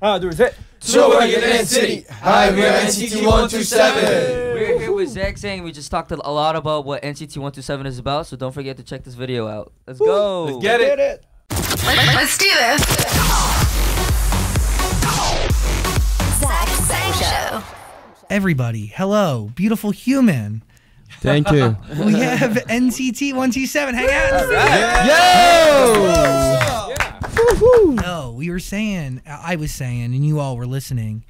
하나 둘 셋. Superhuman NCT. Hi, we're NCT 127. We're here with Zach saying we just talked a lot about what NCT 127 is about, so don't forget to check this video out. Let's go. Let's get it. Let's do this. Zach Show. Everybody, hello, beautiful human. Thank you. We have NCT 127. Hang out. Yo! No, we were saying, I was saying, and you all were listening,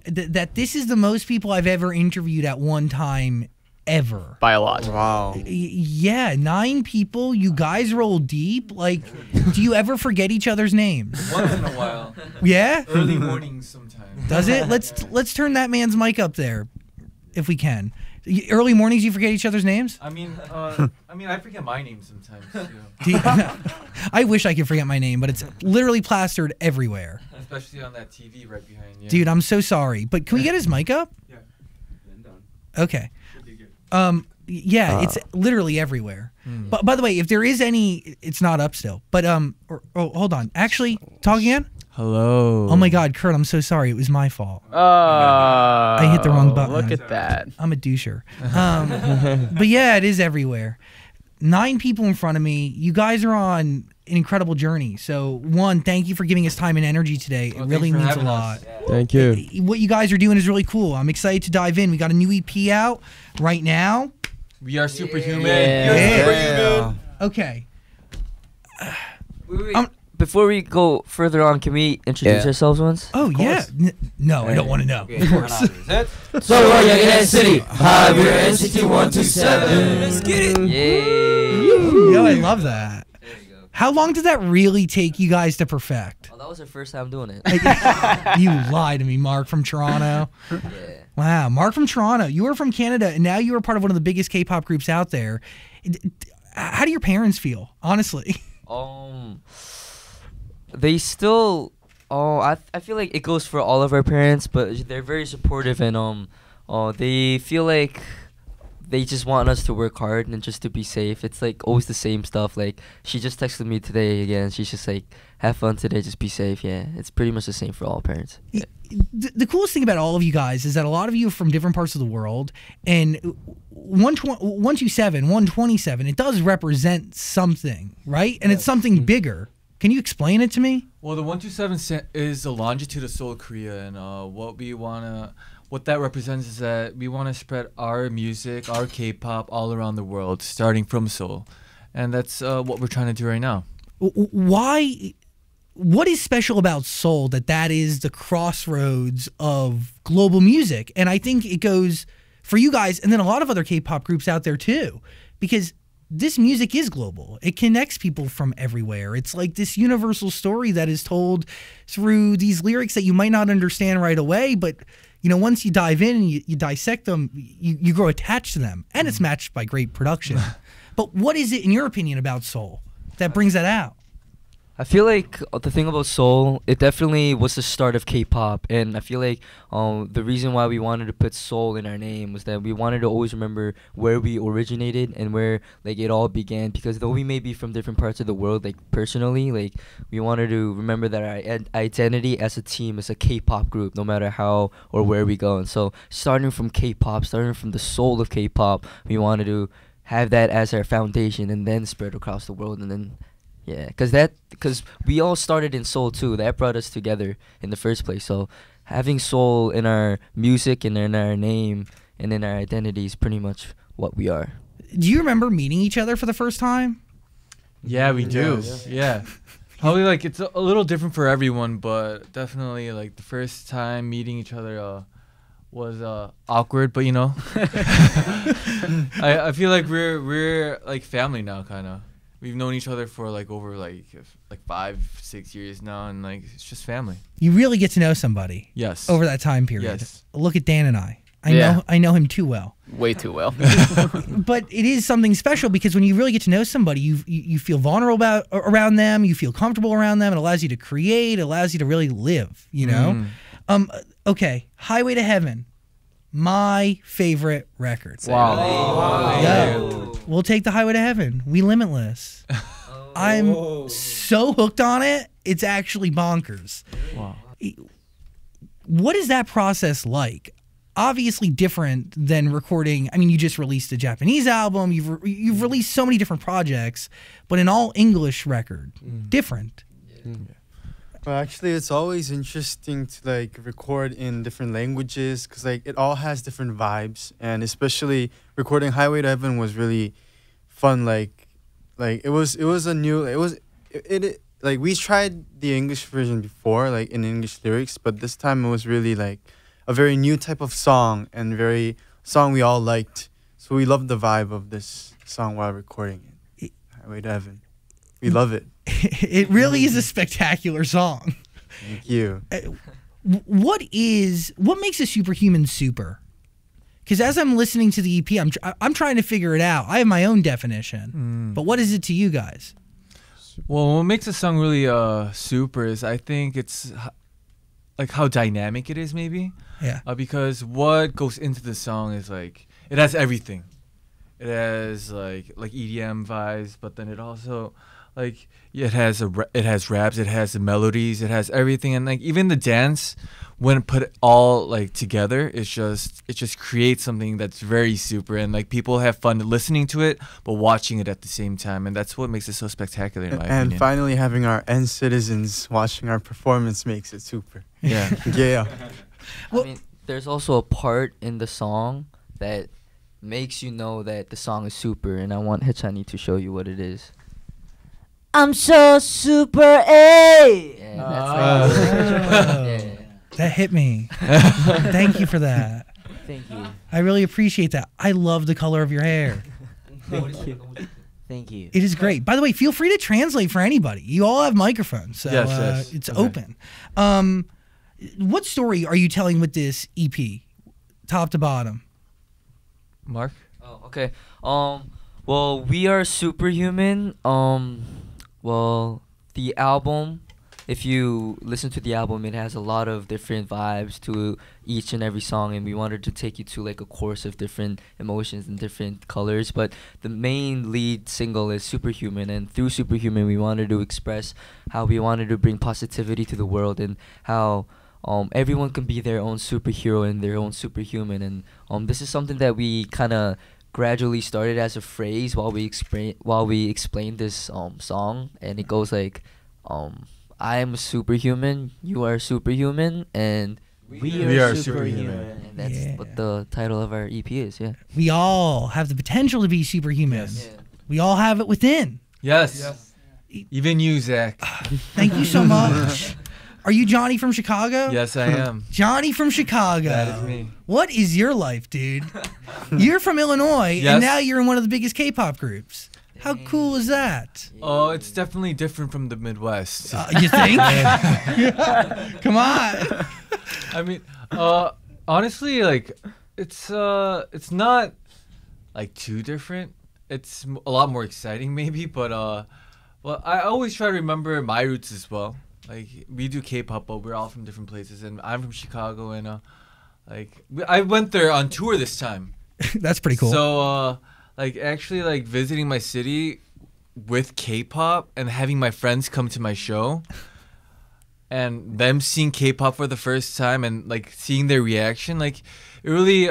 that this is the most people I've ever interviewed at one time, ever. By a lot. Wow. Yeah, 9 people. You guys roll deep. Like, do you ever forget each other's names? Once in a while. Yeah. Early mornings sometimes. Does it? Let's turn that man's mic up there, if we can. Early mornings, you forget each other's names? I mean, I forget my name sometimes Do too. I wish I could forget my name, but it's literally plastered everywhere. Especially on that TV right behind you. Dude, I'm so sorry, but can we get his mic up? Yeah. Okay. Yeah, it's literally everywhere. But by the way, if there is any, it's not up still. But hold on. Actually, talk again. Hello. Oh my God, Kurt, I'm so sorry. It was my fault. I hit the wrong button. Look at that. I'm a doucher. But yeah, it is everywhere. 9 people in front of me. You guys are on an incredible journey. So one, thank you for giving us time and energy today. It really means a lot. Thank you. What you guys are doing is really cool. I'm excited to dive in. We got a new EP out right now. We are Superhuman. Yeah. Okay. Before we go further on, can we introduce ourselves once? Oh, yeah. No, I don't want to know. Of course. Superhuman NCT. Hi, we're NCT 127. Let's get it. Yay. Yo, I love that. There you go. How long did that really take you guys to perfect? Oh, that was our first time doing it. You lied to me, Mark from Toronto. Yeah. Wow, Mark from Toronto. You were from Canada, and now you are part of one of the biggest K-pop groups out there. How do your parents feel, honestly? They still, I feel like it goes for all of our parents, but they're very supportive, and they feel like they just want us to work hard and just to be safe. It's like always the same stuff. Like, she just texted me today again. She's just like, have fun today, just be safe. Yeah, it's pretty much the same for all parents. Yeah. The coolest thing about all of you guys is that a lot of you are from different parts of the world, and 127, 127, it does represent something, right? And it's something bigger. Can you explain it to me? Well, the 127 is the longitude of Seoul, Korea, and what that represents is that we want to spread our music, our K-pop, all around the world, starting from Seoul, and that's what we're trying to do right now. Why? What is special about Seoul that is the crossroads of global music? And I think it goes for you guys, and then a lot of other K-pop groups out there too, because this music is global. It connects people from everywhere. It's like this universal story that is told through these lyrics that you might not understand right away, but you know, once you dive in and you dissect them, you grow attached to them, and it's matched by great production. But what is it, in your opinion, about Seoul that brings that out? I feel like the thing about Seoul, it definitely was the start of K-pop, and I feel like the reason why we wanted to put Seoul in our name was that we wanted to always remember where we originated and where like it all began, because though we may be from different parts of the world, like personally, like we wanted to remember that our identity as a team is a K-pop group, no matter how or where we go. And so starting from K-pop, starting from the soul of K-pop, we wanted to have that as our foundation and then spread across the world. And then yeah, because we all started in Seoul too. That brought us together in the first place. So having Seoul in our music and in our name and in our identity is pretty much what we are. Do you remember meeting each other for the first time? Yeah, we do. Yeah. Probably like it's a little different for everyone, but definitely like the first time meeting each other was awkward, but you know, I feel like we're like family now, kind of. We've known each other for like over like 5-6 years now, and like it's just family. You really get to know somebody. Yes. Over that time period. Yes. Look at Dan and I. Yeah. I know him too well. Way too well. But it is something special because when you really get to know somebody, you feel vulnerable around them, you feel comfortable around them. It allows you to create, it allows you to really live, you know? Okay, Highway to Heaven, my favorite record. Wow. Yeah. We'll take the Highway to Heaven. We Limitless. I'm so hooked on it. It's actually bonkers. Wow. what is that process like? Obviously different than recording. I mean, you just released a Japanese album. You've released so many different projects, but an all English record, different. Well, actually, it's always interesting to like record in different languages because like it all has different vibes, and especially recording Highway to Heaven was really fun. Like it was a new it like we tried the English version before, like in English lyrics, but this time it was really like a very new type of song and very song we all liked. So we loved the vibe of this song while recording it. Highway to Heaven. We love it. It really is a spectacular song. Thank you. What makes a Superhuman super? Because as I'm listening to the EP, I'm trying to figure it out. I have my own definition. But what is it to you guys? Well, what makes a song really super is I think it's like how dynamic it is, maybe. Yeah. Because what goes into the song is like it has everything. It has like EDM vibes, but then it also like it has raps, it has the melodies, it has everything, and like even the dance when put all like together, it just creates something that's very super, and like people have fun listening to it but watching it at the same time, and that's what makes it so spectacular in my opinion. And finally having our N citizens watching our performance makes it super. Yeah. Yeah. I mean, there's also a part in the song that makes you know that the song is super, and I want Hechani to show you what it is. I'm so super A. Yeah, Oh. That hit me. Thank you for that. Thank you. I really appreciate that. I love the color of your hair. Thank you. It is great. By the way, feel free to translate for anybody. You all have microphones, so Yes. it's Okay. open. What story are you telling with this EP, top to bottom? Mark? Oh, okay. Well, we are Superhuman. Well, the album, if you listen to the album, it has a lot of different vibes to each and every song, and we wanted to take you to like a course of different emotions and different colors. But the main lead single is Superhuman, and through Superhuman, we wanted to express how we wanted to bring positivity to the world, and how everyone can be their own superhero and their own superhuman. And this is something that we kind of gradually started as a phrase while we explain this song, and it goes like, I am superhuman, you are superhuman, and We are superhuman. And that's Yeah. what the title of our EP is. Yeah. We all have the potential to be superhuman. Yes. We all have it within. Yes. Even you, Zach. Thank you so much. Are you Johnny from Chicago? Yes, I am. Johnny from Chicago. That is me. What is your life, dude? You're from Illinois, Yes. and now you're in one of the biggest K-pop groups. How cool is that? Oh, it's definitely different from the Midwest. You think? Come on. I mean, honestly, like, it's not like too different. It's a lot more exciting, maybe. But well, I always try to remember my roots as well. Like, we do K-pop, but we're all from different places, and I'm from Chicago, and I went there on tour this time. That's pretty cool. So like actually like visiting my city with K-pop and having my friends come to my show and them seeing K-pop for the first time and like seeing their reaction, like it really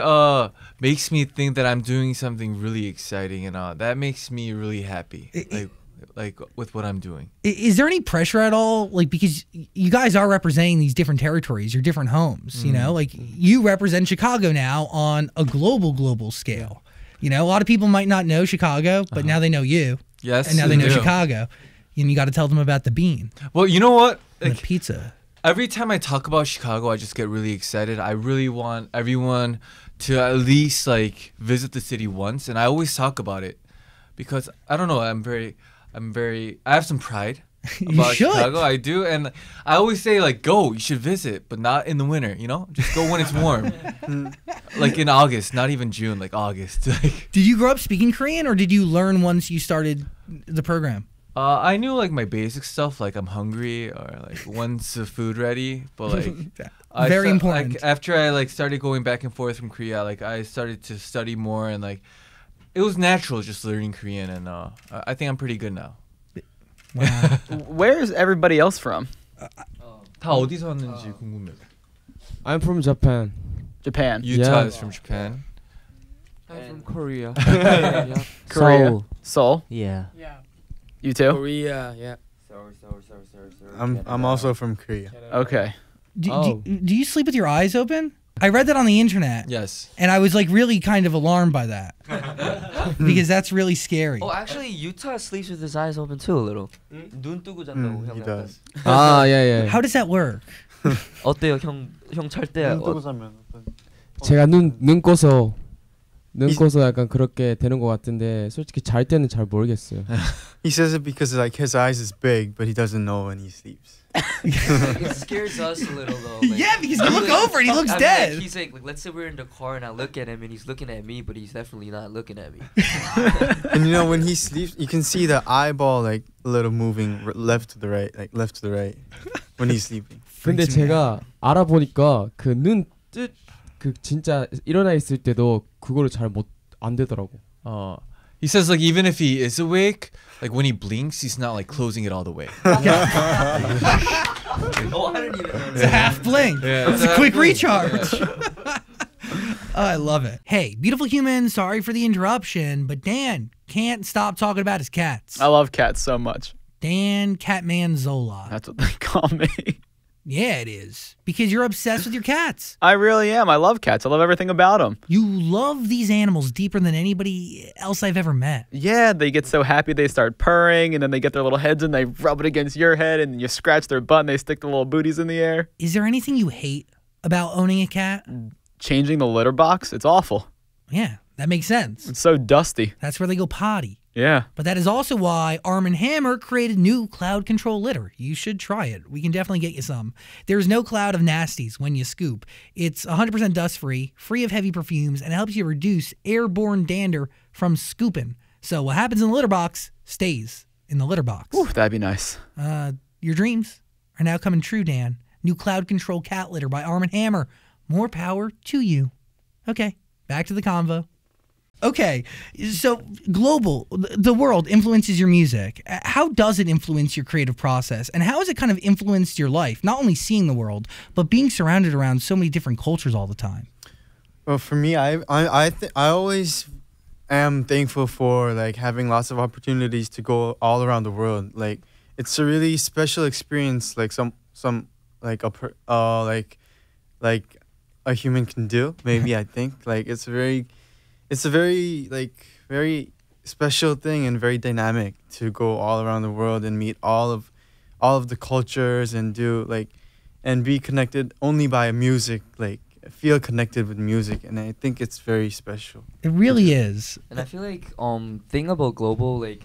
makes me think that I'm doing something really exciting, and that makes me really happy. Like with what I'm doing. Is there any pressure at all? Like, because you guys are representing these different territories, your different homes, you know? Like, you represent Chicago now on a global scale. You know, a lot of people might not know Chicago, but now they know you. Yes. And now they know do. Chicago. And you got to tell them about the bean Well, you know what? and Like, the pizza. every time I talk about Chicago, I just get really excited. I really want everyone to at least like visit the city once, and I always talk about it because I don't know. I have some pride You about should. Chicago. I do, and I always say like, go. You should visit, but not in the winter. You know, just go when it's warm, like in August, not even June, like August. Like, Did you grow up speaking Korean, or did you learn once you started the program? I knew like my basic stuff, like I'm hungry or like when's the food ready, but like. Very important. Like, after I like started going back and forth from Korea, like I started to study more, and like it was natural just learning Korean, and I think I'm pretty good now. Wow. Where is everybody else from? 다 어디서 왔는지 궁금해요. I'm from Japan. Japan. Utah Yeah. is from Japan. I'm from Korea. Korea. Seoul. Seoul. Yeah. You too? Korea. Yeah. I'm also from Korea. Okay. Do you sleep with your eyes open? I read that on the internet. Yes. And I was like really kind of alarmed by that. Because that's really scary. Oh, actually, Utah sleeps with his eyes open too a little. 눈 뜨고 잔다고 형 He 약간. does. 아, 예. How does that work? 어때요, 형 잘 때? 제가 눈 꺼서 He's- 약간 그렇게 되는 것 같은데 솔직히 잘 때는 잘 모르겠어요. He says it because like his eyes is big, but he doesn't know when he sleeps. It scares us a little though. Like, Yeah, because you look over and he looks I mean, dead. Like, he's like, let's say we're in the car and I look at him and he's looking at me, but he's definitely not looking at me. And you know when he sleeps, you can see the eyeball like a little moving left to the right, like left to the right when he's sleeping. 근데 Freaks me 제가 알아보니까 그 그 진짜 일어나 있을 때도 그거를 잘 안 되더라고. He says like even if he is awake, like when he blinks, he's not like closing it all the way. Oh, I didn't even know It's a half blink. Yeah, It's a quick recharge. Oh, I love it. Hey, beautiful human, sorry for the interruption, but Dan can't stop talking about his cats. I love cats so much. Dan Catman Zola. That's what they call me. Yeah, it is. Because you're obsessed with your cats. I really am. I love cats. I love everything about them. You love these animals deeper than anybody else I've ever met. Yeah, they get so happy they start purring, and then they get their little heads and they rub it against your head, and you scratch their butt and they stick their little booties in the air. Is there anything you hate about owning a cat? Changing the litter box, it's awful. Yeah, that makes sense. It's so dusty. That's where they go potty. Yeah. But that is also why Arm & Hammer created new cloud control litter. You should try it. We can definitely get you some. There's no cloud of nasties when you scoop. It's 100% dust-free, free of heavy perfumes, and helps you reduce airborne dander from scooping. So what happens in the litter box stays in the litter box. Ooh, that'd be nice. Your dreams are now coming true, Dan. New cloud control cat litter by Arm & Hammer. More power to you. Okay, back to the convo. Okay, so global, the world influences your music. How does it influence your creative process? And how has it kind of influenced your life? Not only seeing the world, but being surrounded around so many different cultures all the time. Well, for me, I always am thankful for like having lots of opportunities to go all around the world. Like it's a really special experience. Like some like like a human can do. Maybe I think like it's a very like very special thing and very dynamic to go all around the world and meet all of the cultures and do like and be connected only by music, like feel connected with music, and I think it's very special. It really is. And I feel like thing about global, like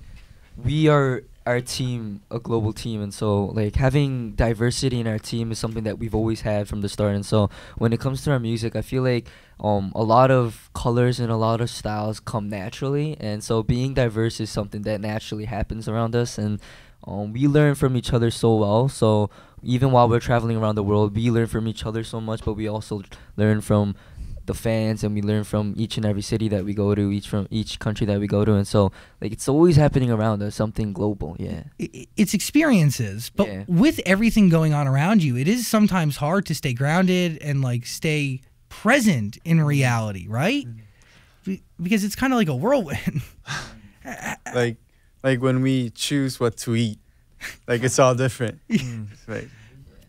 we are our team a global team, and so like having diversity in our team is something that we've always had from the start. And so when it comes to our music, I feel like a lot of colors and a lot of styles come naturally, and so being diverse is something that naturally happens around us. And we learn from each other so well. So even while we're traveling around the world, we learn from each other so much, but we also learn from the fans, and we learn from each and every city that we go to, each country that we go to. And so like it's always happening around us, something global. Yeah, It's experiences, but Yeah. with everything going on around you, it is sometimes hard to stay grounded and like stay present in reality, right? Because it's kind of like a whirlwind. like when we choose what to eat, like it's all different. It's like,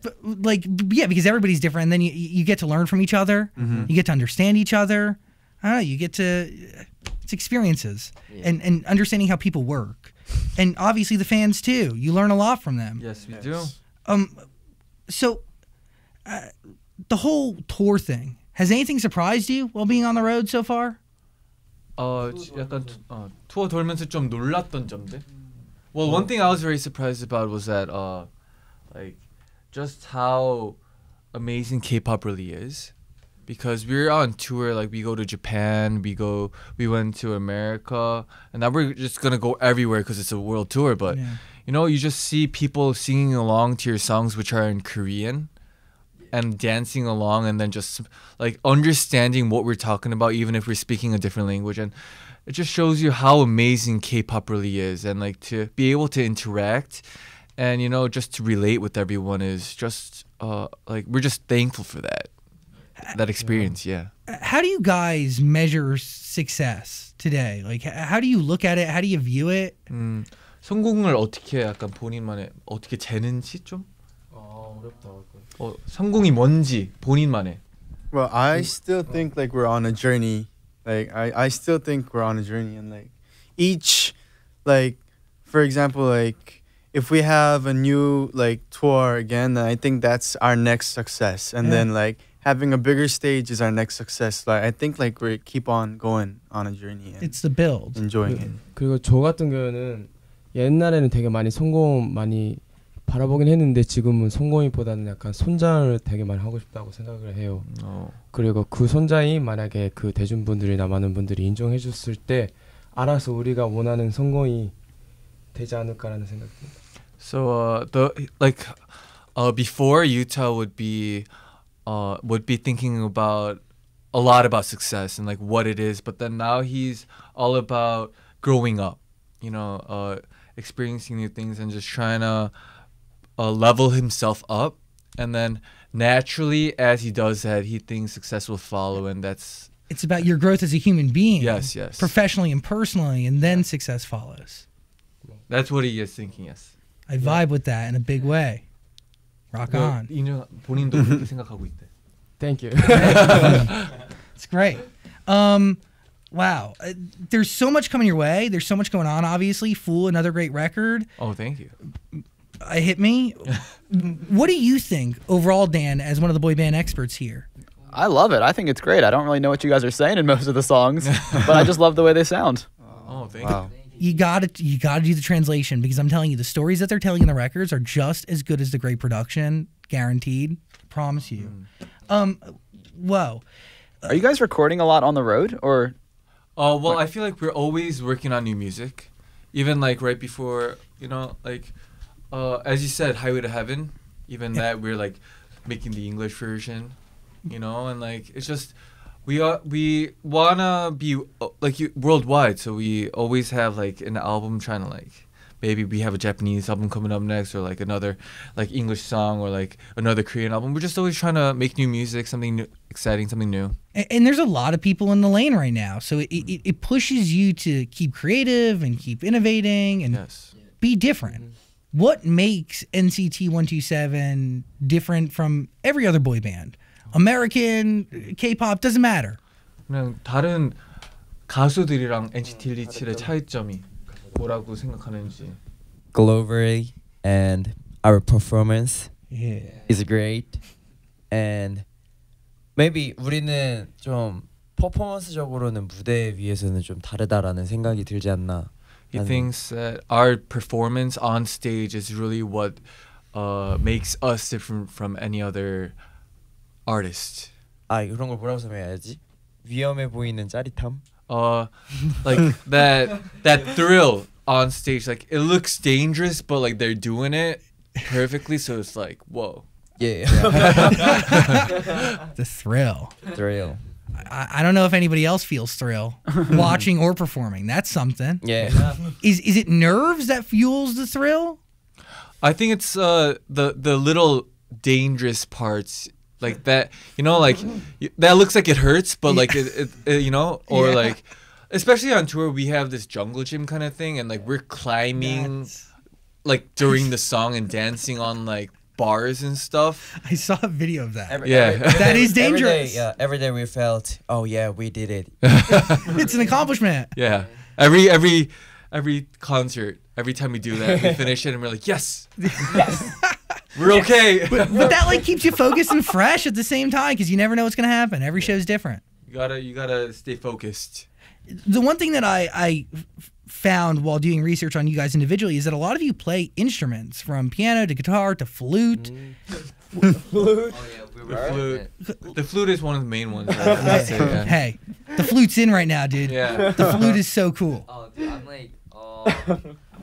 But, like, yeah, because everybody's different, and then you get to learn from each other. You get to understand each other. I don't know. You get to it's experiences and understanding how people work, and obviously the fans too. You learn a lot from them. Yes, we do. So the whole tour thing, has anything surprised you while being on the road so far? 약간 투어 돌면서 좀 놀랐던 점들. Well, one thing I was very surprised about was that like just how amazing K-pop really is, because we're on tour. Like we go to Japan, we went to America, and now we're just gonna go everywhere because it's a world tour. But you know, you just see people singing along to your songs, which are in Korean, and dancing along, and then just like understanding what we're talking about, even if we're speaking a different language. And it just shows you how amazing K-pop really is, and like to be able to interact and you know, just to relate with everyone is just like we're just thankful for that experience. Yeah. How do you guys measure success today? Like, how do you look at it? How do you view it? 성공을 어떻게 약간 본인만의 어떻게 재는지 좀 어렵다. 성공이 뭔지 본인만의. Well, I still think like we're on a journey. Like I still think we're on a journey, and like each, like for example, like if we have a new like tour again, then I think that's our next success. And then like having a bigger stage is our next success. Like I think like we keep on going on a journey. And It's the build. enjoying it. 그리고 저 같은 경우는 옛날에는 되게 많이 성공 많이 바라보긴 했는데 지금은 성공보다는 약간 손장을 되게 많이 하고 싶다고 생각을 해요. 그리고 그 손장이 만약에 그 대중분들이나 많은 분들이 인정해 줬을 때 알아서 우리가 원하는 성공이 되지 않을까라는 생각이 듭니다. So before Utah would be thinking about a lot about success and like what it is, but then now he's all about growing up, you know, experiencing new things and just trying to level himself up, and then naturally as he does that, he thinks success will follow, and that's It's about your growth as a human being. Yes. Professionally and personally, and then success follows. That's what he is thinking. Yes. I vibe with that in a big way. Rock on. 인정 본인도 그렇게 생각하고 있대. Thank you. It's great. Wow. There's so much coming your way. There's so much going on, obviously. Fool, another great record. Oh, thank you. Hit me. What do you think overall, Dan, as one of the boy band experts here? I love it. I think it's great. I don't really know what you guys are saying in most of the songs, but I just love the way they sound. Oh, thank you. You gotta do the translation, because I'm telling you, the stories that they're telling in the records are just as good as the great production, guaranteed. Promise you. Whoa. Are you guys recording a lot on the road, or? Well, I feel like we're always working on new music, even like right before, you know, like as you said, Highway to Heaven. Even that we're like making the English version, you know, and like it's just. We wanna be like worldwide, so we always have like an album trying to like maybe we have a Japanese album coming up next, or like another like English song, or like another Korean album. We're just always trying to make new music, something new, exciting, something new. And there's a lot of people in the lane right now, so it pushes you to keep creative and keep innovating and be different. What makes NCT 127 different from every other boy band? American, K-pop, doesn't matter. 그냥 다른 가수들이랑 NCT 127의 차이점이 뭐라고 생각하는지. Globally, and our performance is great, and maybe 우리는 좀 퍼포먼스적으로는 무대 위에서는 좀 다르다라는 생각이 들지 않나. He thinks that our performance on stage is really what makes us different from any other artist. 그런 걸 뭐라고 설명해야지? 위험해 보이는 짜릿함? Like that thrill on stage, like it looks dangerous, but like they're doing it perfectly, so it's like whoa. Yeah. The thrill. Thrill. I don't know if anybody else feels thrill watching or performing. That's something. Yeah. Is it nerves that fuels the thrill? I think it's the little dangerous parts. Like that, you know, like that looks like it hurts, but like it you know, or like, especially on tour, we have this jungle gym kind of thing, and like we're climbing, like during the song and dancing on like bars and stuff. I saw a video of that. That is dangerous. Every day we felt, oh yeah, we did it. It's an accomplishment. Yeah, every concert, every time we do that, we finish it and we're like, yes. We're okay. but that like keeps you focused and fresh at the same time, because you never know what's gonna happen. Every show's different. You gotta stay focused. The one thing that I found while doing research on you guys individually is that a lot of you play instruments, from piano to guitar to flute. Flute. Oh yeah, flute. The flute is one of the main ones. Right? Hey, the flute's in right now, dude. Yeah. The flute is so cool. Oh, dude, I'm like,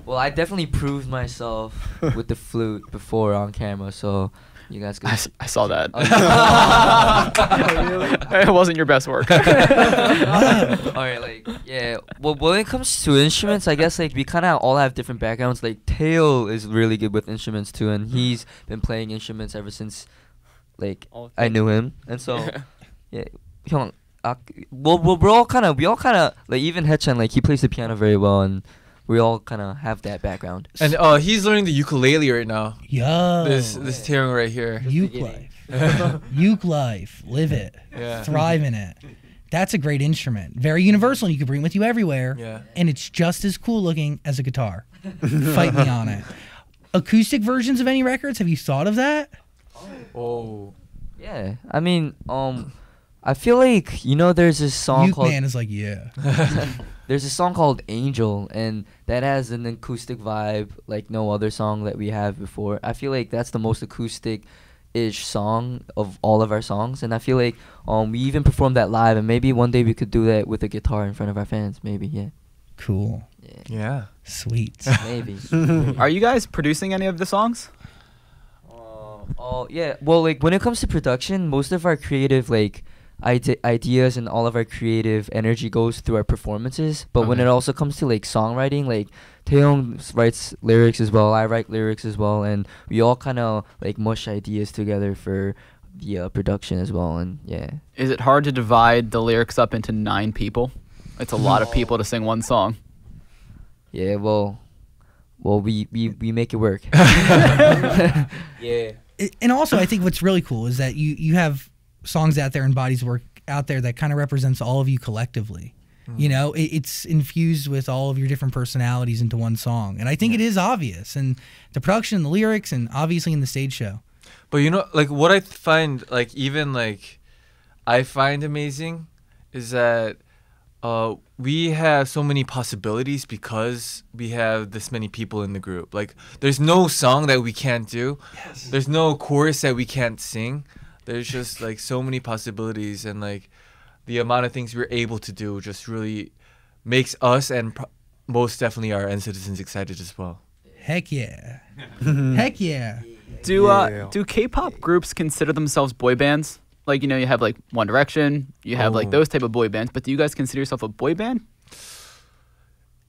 well, I definitely proved myself with the flute before on camera, so you guys could. I saw that. It wasn't your best work. All right, like yeah. Well, when it comes to instruments, I guess like we kind of all have different backgrounds. Like Teo is really good with instruments too, and he's been playing instruments ever since like I knew him, and so yeah, 형, we're all kind of like even Haechan, like he plays the piano very well, and we all kind of have that background. And he's learning the ukulele right now. Yo. This Taeyong right here. Uke life. Uke life. Live it. Yeah. Thrive in it. That's a great instrument. Very universal, and you can bring it with you everywhere. Yeah. And it's just as cool looking as a guitar. Fight me on it. Acoustic versions of any records? Have you thought of that? Oh. Yeah, I mean, I feel like there's this song Uke called. man is like, yeah. There's a song called Angel, and that has an acoustic vibe like no other song that we have before. I feel like that's the most acoustic-ish song of all of our songs, and I feel like we even performed that live, and maybe one day we could do that with a guitar in front of our fans. Maybe, yeah. Cool. Yeah. Sweet. Maybe. Are you guys producing any of the songs? Oh yeah. Well, like when it comes to production, most of our creative like ideas and all of our creative energy goes through our performances. But when it also comes to like songwriting, like Taeyong writes lyrics as well, I write lyrics as well, and we all kind of like mush ideas together for the production as well. And yeah. Is it hard to divide the lyrics up into 9 people? It's a lot of people to sing one song. Yeah. Well, we make it work. Yeah. And also, I think what's really cool is that you have songs out there and bodies of work out there that kind of represents all of you collectively. It's infused with all of your different personalities into one song, and I think it is obvious, and the production, the lyrics, and obviously in the stage show. But like what I find like even like I find amazing is that we have so many possibilities because we have this many people in the group. Like there's no song that we can't do. Yes. There's no chorus that we can't sing. There's just like so many possibilities, and like the amount of things we're able to do just really makes us and most definitely our N citizens excited as well. Heck yeah. Heck yeah. Do K-pop groups consider themselves boy bands? Like, you have like One Direction, you have like those type of boy bands, but do you guys consider yourself a boy band?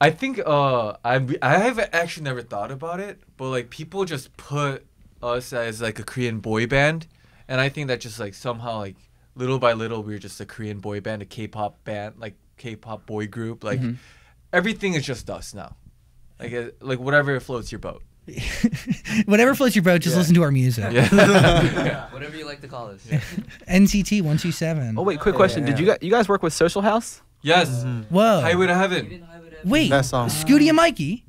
I think I have actually never thought about it, but like people just put us as like a Korean boy band, and I think that just like somehow like little by little we're just a Korean boy band, a K-pop band, like K-pop boy group, like everything is just us now, like whatever floats your boat. Whatever floats your boat, just listen to our music. Yeah. Whatever you like to call us. NCT 127. Oh wait, quick question. Did you guys work with Social House? Yes. Whoa. Highway to Heaven. Wait, That song. Scooty and Mikey?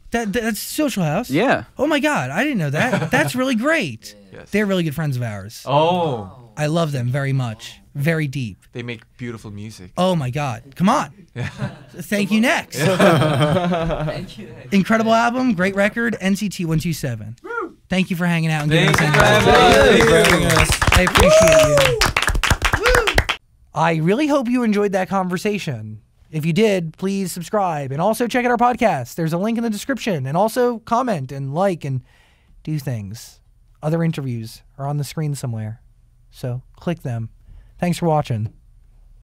That's Social House? Yeah. Oh my God, I didn't know that. That's really great. Yes. They're really good friends of ours. Oh. I love them very much. Very deep. They make beautiful music. Oh my God. Come on. Thank you next. Thank you. Incredible album, great record, NCT 127. Thank you for hanging out and giving us Thank insight. you very much. I appreciate you. I really hope you enjoyed that conversation. If you did, please subscribe and also check out our podcast. There's a link in the description, and also comment and like and do things. Other interviews are on the screen somewhere, so click them. Thanks for watching.